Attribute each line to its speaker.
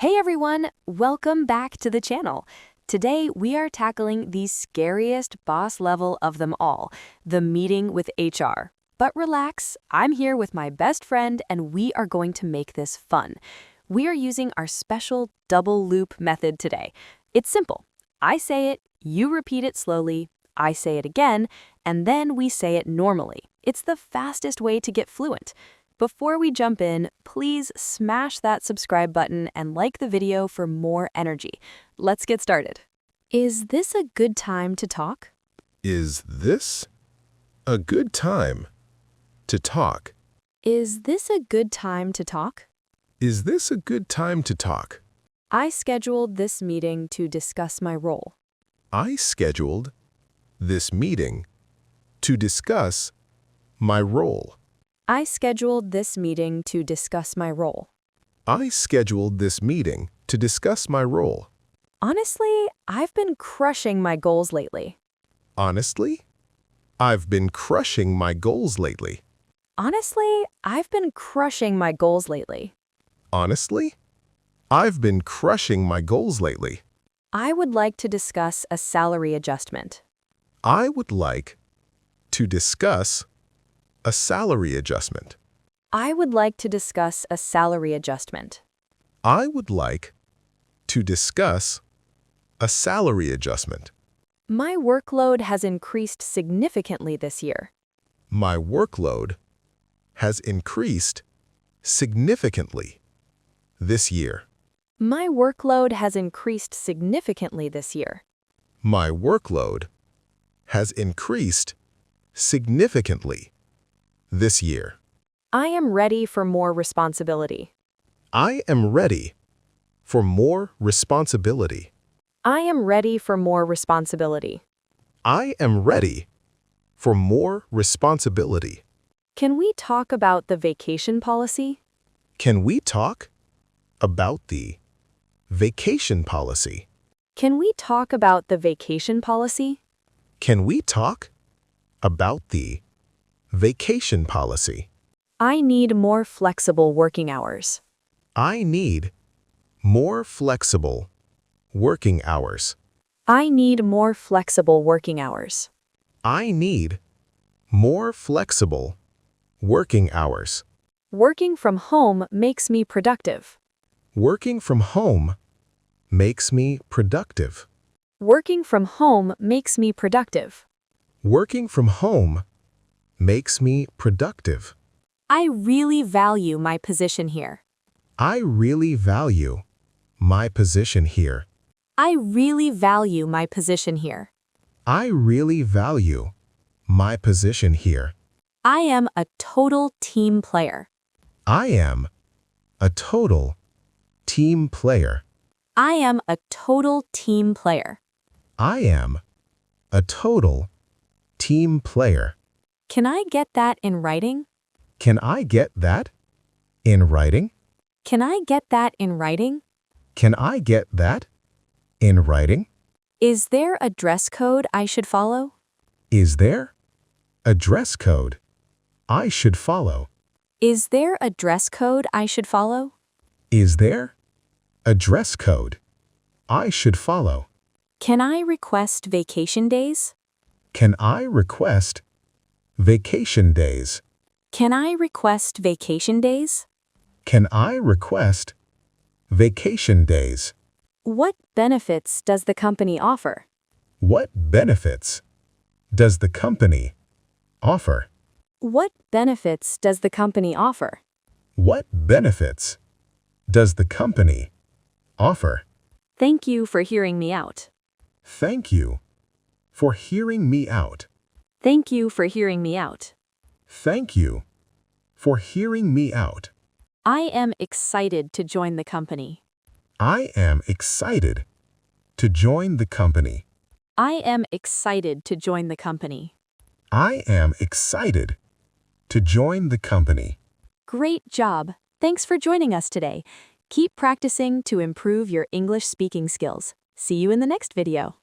Speaker 1: Hey everyone, welcome back to the channel. Today we are tackling the scariest boss level of them all, the meeting with HR. But relax, I'm here with my best friend and we are going to make this fun. We are using our special double loop method today. It's simple. I say it, you repeat it slowly, I say it again, and then we say it normally. It's the fastest way to get fluent. Before we jump in, please smash that subscribe button and like the video for more energy. Let's get started. Is this a good time to talk?
Speaker 2: Is this a good time to talk?
Speaker 1: Is this a good time to talk?
Speaker 2: Is this a good time to talk?
Speaker 1: I scheduled this meeting to discuss my role.
Speaker 2: I scheduled this meeting to discuss my role.
Speaker 1: I scheduled this meeting to discuss my role.
Speaker 2: I scheduled this meeting to discuss my role.
Speaker 1: Honestly, I've been crushing my goals lately.
Speaker 2: Honestly, I've been crushing my goals lately.
Speaker 1: Honestly, I've been crushing my goals lately.
Speaker 2: Honestly, I've been crushing my goals lately.
Speaker 1: I would like to discuss a salary adjustment.
Speaker 2: I would like to discuss a salary adjustment.
Speaker 1: I would like to discuss a salary adjustment.
Speaker 2: I would like to discuss a salary adjustment.
Speaker 1: My workload has increased significantly this year.
Speaker 2: My workload has increased significantly this year.
Speaker 1: My workload has increased significantly this year.
Speaker 2: My workload has increased significantly this year.
Speaker 1: I am ready for more responsibility.
Speaker 2: I am ready for more responsibility.
Speaker 1: I am ready for more responsibility.
Speaker 2: I am ready for more responsibility.
Speaker 1: Can we talk about the vacation policy?
Speaker 2: Can we talk about the vacation policy?
Speaker 1: Can we talk about the vacation policy?
Speaker 2: Can we talk about the vacation policy?
Speaker 1: I need more flexible working hours.
Speaker 2: I need more flexible working hours.
Speaker 1: I need more flexible working hours.
Speaker 2: I need more flexible working hours.
Speaker 1: Working from home makes me productive.
Speaker 2: Working from home makes me productive.
Speaker 1: Working from home makes me productive.
Speaker 2: Working from home makes me productive.
Speaker 1: I really value my position here.
Speaker 2: I really value my position here.
Speaker 1: I really value my position here.
Speaker 2: I really value my position here.
Speaker 1: I am a total team player.
Speaker 2: I am a total team player.
Speaker 1: I am a total team player.
Speaker 2: I am a total team player.
Speaker 1: Can I get that in writing?
Speaker 2: Can I get that in writing?
Speaker 1: Can I get that in writing?
Speaker 2: Can I get that in writing?
Speaker 1: Is there a dress code I should follow?
Speaker 2: Is there a dress code I should follow?
Speaker 1: Is there a dress code I should follow?
Speaker 2: Is there a dress code I should follow?
Speaker 1: Can I request vacation days?
Speaker 2: Can I request vacation days?
Speaker 1: Can I request vacation days?
Speaker 2: Can I request vacation days?
Speaker 1: What benefits does the company offer?
Speaker 2: What benefits does the company offer?
Speaker 1: What benefits does the company offer?
Speaker 2: What benefits does the company offer?
Speaker 1: Thank you for hearing me out.
Speaker 2: Thank you for hearing me out.
Speaker 1: Thank you for hearing me out.
Speaker 2: Thank you for hearing me out.
Speaker 1: I am excited to join the company.
Speaker 2: I am excited to join the company.
Speaker 1: I am excited to join the company.
Speaker 2: I am excited to join the company.
Speaker 1: Great job. Thanks for joining us today. Keep practicing to improve your English speaking skills. See you in the next video.